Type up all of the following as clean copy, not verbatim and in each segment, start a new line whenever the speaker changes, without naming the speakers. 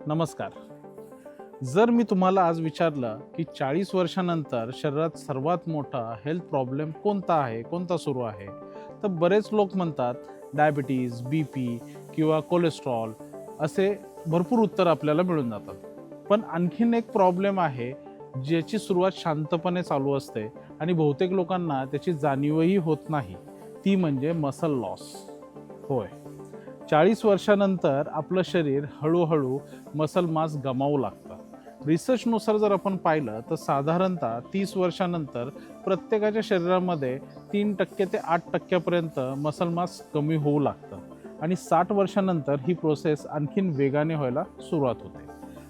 नमस्कार. जर मी तुम्हाला आज विचारलं की 40 वर्षानंतर शरीरात सर्वात मोठा हेल्थ प्रॉब्लेम कोणता आहे, कोणता सुरू आहे, तर बरेच लोक म्हणतात डायबिटीज, BP किंवा कोलेस्ट्रॉल असे भरपूर उत्तर आपल्याला मिळून जातात. पण आणखीन एक प्रॉब्लेम आहे ज्याची सुरुवात शांतपणे चालू असते आणि बहुतेक लोकांना त्याची जाणीवही होत नाही. ती म्हणजे मसल लॉस. होय, 40 वर्षानंतर आपलं शरीर हळूहळू मसल मास गमावू लागतं. रिसर्चनुसार जर आपण पाहिलं तर साधारणतः 30 वर्षानंतर प्रत्येकाच्या शरीरामध्ये 3% ते 8% मसल मास कमी होऊ लागतं आणि 60 वर्षानंतर ही प्रोसेस आणखीन वेगाने व्हायला सुरुवात होते.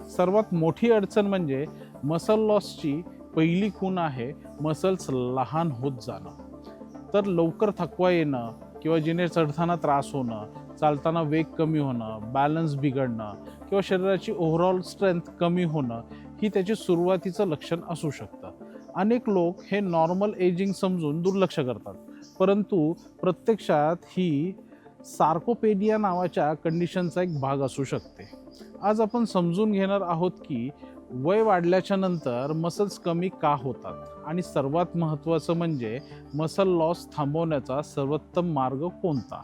सर्वात मोठी अडचण म्हणजे मसल लॉसची पहिली खूण आहे मसल्स लहान होत जाणं. तर लवकर थकवा येणं किंवा जिने चढताना त्रास होणं, चालताना वेग कमी होणं, बॅलन्स बिघडणं किंवा शरीराची ओव्हरऑल स्ट्रेंथ कमी होणं ही त्याची सुरुवातीचं लक्षण असू शकतं. अनेक लोक हे नॉर्मल एजिंग समजून दुर्लक्ष करतात, परंतु प्रत्यक्षात ही सार्कोपेनिया नावाच्या कंडिशनचा एक भाग असू शकते. आज आपण समजून घेणार आहोत की वय वाढल्याच्या नंतर मसल्स कमी का होतात आणि सर्वात महत्त्वाचं म्हणजे मसल लॉस थांबवण्याचा सर्वोत्तम मार्ग कोणता.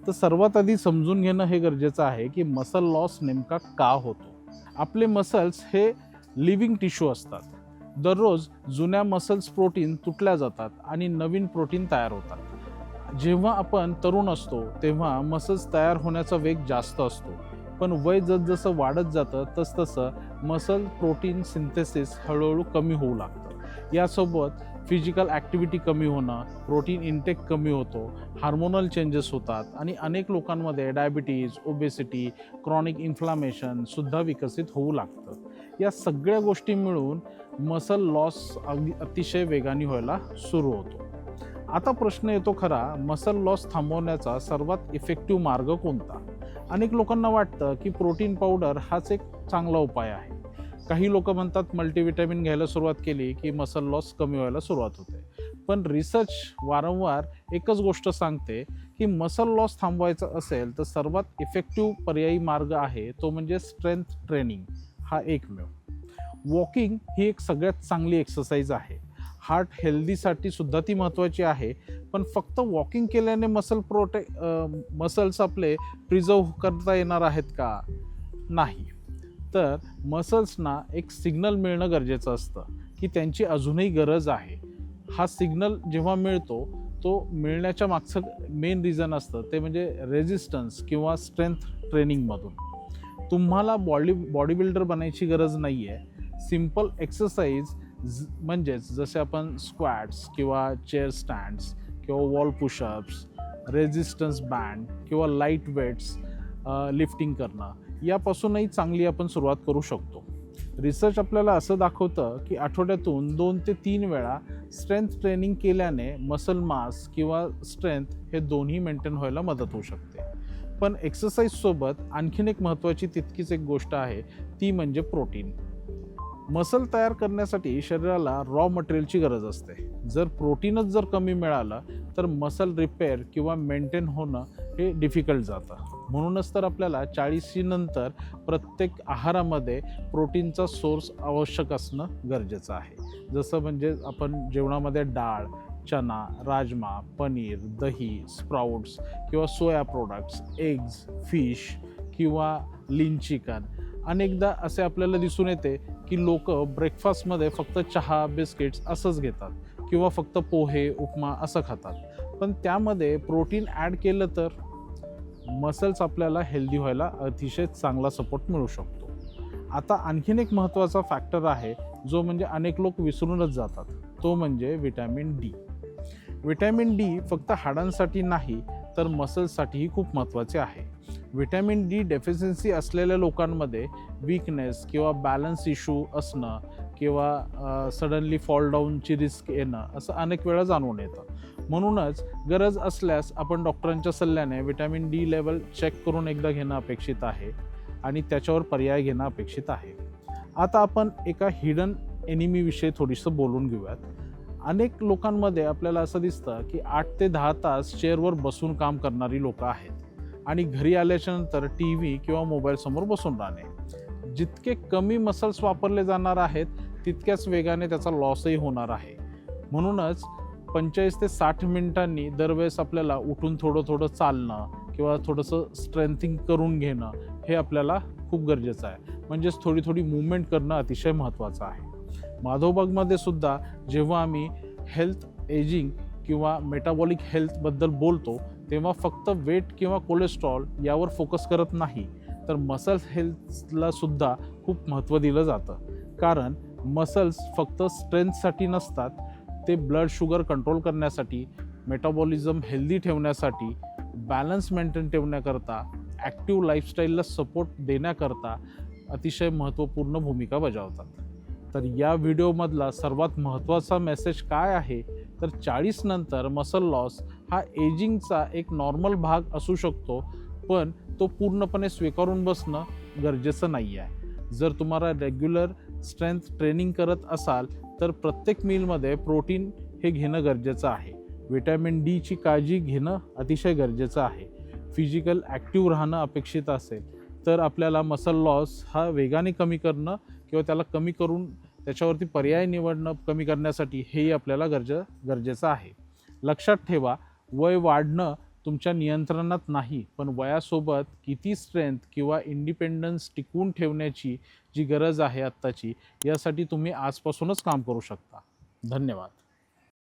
तर सर्वात आधी समजून घेणं हे गरजेचं आहे की मसल लॉस नेमका का होतो. आपले मसल्स हे लिव्हिंग टिश्यू असतात. दररोज जुन्या मसल्स प्रोटीन तुटल्या जातात आणि नवीन प्रोटीन तयार होतात. जेव्हा आपण तरुण असतो तेव्हा मसल्स तयार होण्याचा वेग जास्त असतो, पण वय जसजसं वाढत जातं तसतसं मसल प्रोटीन सिंथेसिस हळूहळू कमी होऊ लागतं. यासोबत फिजिकल ॲक्टिव्हिटी कमी होणं, प्रोटीन इनटेक कमी होतो, हार्मोनल चेंजेस होतात आणि अनेक लोकांमध्ये डायबिटीज, ओबेसिटी, क्रॉनिक इन्फ्लामेशनसुद्धा विकसित होऊ लागतं. या सगळ्या गोष्टी मिळून मसल लॉस अतिशय वेगाने व्हायला सुरू होतो. आता प्रश्न येतो खरा, मसल लॉस थांबवण्याचा सर्वात इफेक्टिव्ह मार्ग कोणता. अनेक लोकांना वाटतं की प्रोटीन पावडर हाच एक चांगला उपाय आहे. काही लोक म्हणतात मल्टीव्हिटॅमिन घ्यायला सुरुवात केली की मसल लॉस कमी व्हायला सुरुवात होते. पण रिसर्च वारंवार एकच गोष्ट सांगते की मसल लॉस थांबवायचा असेल तर सर्वात इफेक्टिव्ह पर्यायी मार्ग आहे तो म्हणजे स्ट्रेंथ ट्रेनिंग हा एकमेव. वॉकिंग ही एक सगळ्यात चांगली एक्सरसाइज आहे. हार्ट हेल्दीसाठी सुद्धा ती महत्त्वाची आहे. पण फक्त वॉकिंग केल्याने मसल्स आपले प्रिझर्व करता येणार आहेत का? नाही. तर मसल्सना एक सिग्नल मिळणं गरजेचं असतं की त्यांची अजूनही गरज आहे. हा सिग्नल जेव्हा मिळतो तो मिळण्याच्या मागचं मेन रिझन असतं ते म्हणजे रेझिस्टन्स किंवा स्ट्रेंथ ट्रेनिंगमधून. तुम्हाला बॉडी बिल्डर बनायची गरज नाही आहे. सिम्पल एक्सरसाइज म्हणजेच जसे आपण स्क्वॅट्स किंवा चेअर स्टँड्स किंवा वॉल पुशअप्स, रेझिस्टन्स बँड किंवा लाईट वेट्स लिफ्टिंग करणं यापासूनही चांगली आपण सुरुवात करू शकतो. रिसर्च आपल्याला असं दाखवतं की आठवड्यातून 2 ते 3 वेळा स्ट्रेंथ ट्रेनिंग केल्याने मसल मास किंवा स्ट्रेंथ हे दोन्ही मेंटेन व्हायला मदत होऊ शकते. पण एक्सरसाइजसोबत आणखीन एक महत्त्वाची तितकीच एक गोष्ट आहे ती म्हणजे प्रोटीन. मसल तयार करण्यासाठी शरीराला रॉ मटेरियलची गरज असते. जर प्रोटीनच कमी मिळालं तर मसल रिपेअर किंवा मेंटेन होणं हे डिफिकल्ट जातं. म्हणूनच तर आपल्याला 40शी नंतर प्रत्येक आहारामध्ये प्रोटीनचा सोर्स आवश्यक असणं गरजेचं आहे. जसं म्हणजे आपण जेवणामध्ये डाळ, चना, राजमा, पनीर, दही, स्प्राउट्स किंवा सोया प्रोडक्ट्स, एग्ज, फिश किंवा लीन चिकन. अनेकदा असे आपल्याला दिसून येते की लोक ब्रेकफास्टमध्ये फक्त चहा, बिस्किट्स असंच घेतात किंवा फक्त पोहे, उपमा असं खातात. पण त्यामध्ये प्रोटीन ॲड केलं तर मसल्स आपल्याला हेल्दी व्हायला अतिशय चांगला सपोर्ट मिळू शकतो. आता आणखीन एक महत्त्वाचा फॅक्टर आहे जो म्हणजे अनेक लोक विसरूनच जातात, तो म्हणजे व्हिटॅमिन डी. व्हिटॅमिन डी फक्त हाडांसाठी नाही तर मसल्ससाठीही खूप महत्त्वाचे आहे. व्हिटॅमिन डी डेफिशियन्सी असलेल्या लोकांमध्ये वीकनेस किंवा बॅलन्स इश्यू असणं किंवा सडनली फॉल डाऊनची रिस्क येणं असं अनेक वेळा जाणवून येतं. म्हणूनच गरज असल्यास आपण डॉक्टरांच्या सल्ल्याने व्हिटॅमिन डी लेवल चेक करून एकदा घेणं अपेक्षित आहे आणि त्याच्यावर पर्याय घेणं अपेक्षित आहे. आता आपण एका हिडन एनिमीविषयी थोडीसं बोलून घेऊयात. अनेक लोकांमध्ये आपल्याला असं दिसतं की 8 ते 10 तास चेअरवर बसून काम करणारी लोकं आहेत. आणि घरी आल्याच्यानंतर टी व्ही किंवा मोबाईलसमोर बसून राहणे. जितके कमी मसल्स वापरले जाणार आहेत तितक्याच वेगाने त्याचा लॉसही होणार आहे. म्हणूनच 45 ते 60 मिनिटांनी दरवेळेस आपल्याला उठून थोडं थोडं चालणं किंवा थोडंसं स्ट्रेंथिंग करून घेणं हे आपल्याला खूप गरजेचं आहे. म्हणजेच थोडी थोडी मूवमेंट करणं अतिशय महत्त्वाचं आहे. माधवबागमध्ये सुद्धा जेव्हा आम्ही हेल्थ एजिंग किंवा मेटाबॉलिक हेल्थबद्दल बोलतो तेव्हा फक्त वेट किंवा कोलेस्ट्रॉल यावर फोकस करत नाही, तर मसल्स हेल्थला सुद्धा खूप महत्त्व दिलं जातं. कारण मसल्स फक्त स्ट्रेंथसाठी नसतात, ते ब्लड शुगर कंट्रोल करण्यासाठी, मेटाबॉलिझम हेल्दी ठेवण्यासाठी, बॅलन्स मेंटेन ठेवण्याकरता, ॲक्टिव्ह लाईफस्टाईलला सपोर्ट देण्याकरता अतिशय महत्त्वपूर्ण भूमिका बजावतात. तर या व्हिडिओमधला सर्वात महत्त्वाचा मेसेज काय आहे, तर 40 नंतर मसल लॉस हा एजिंगचा एक नॉर्मल भाग असू शकतो, पण तो पूर्णपणे स्वीकारून बसणं गरजेचं नाही आहे. जर तुम्हाला रेग्युलर स्ट्रेंथ ट्रेनिंग करत असाल तर प्रत्येक मीलमध्ये प्रोटीन हे घेणं गरजेचं आहे. व्हिटॅमिन डीची काळजी घेणं अतिशय गरजेचं आहे. फिजिकल ॲक्टिव्ह राहणं अपेक्षित असेल तर आपल्याला मसल लॉस हा वेगाने कमी करणं किंवा त्याला कमी करून त्याच्यावरती पर्याय निवडणं कमी करण्यासाठी हेही आपल्याला गरजेचं आहे. लक्षात ठेवा, वय वाढणं तुमच्या नियंत्रणात नाही, पण वयासोबत किती स्ट्रेंथ किंवा इंडिपेंडन्स टिकवून ठेवण्याची जी गरज आहे आत्ताची, यासाठी तुम्ही आजपासूनच काम करू शकता. धन्यवाद.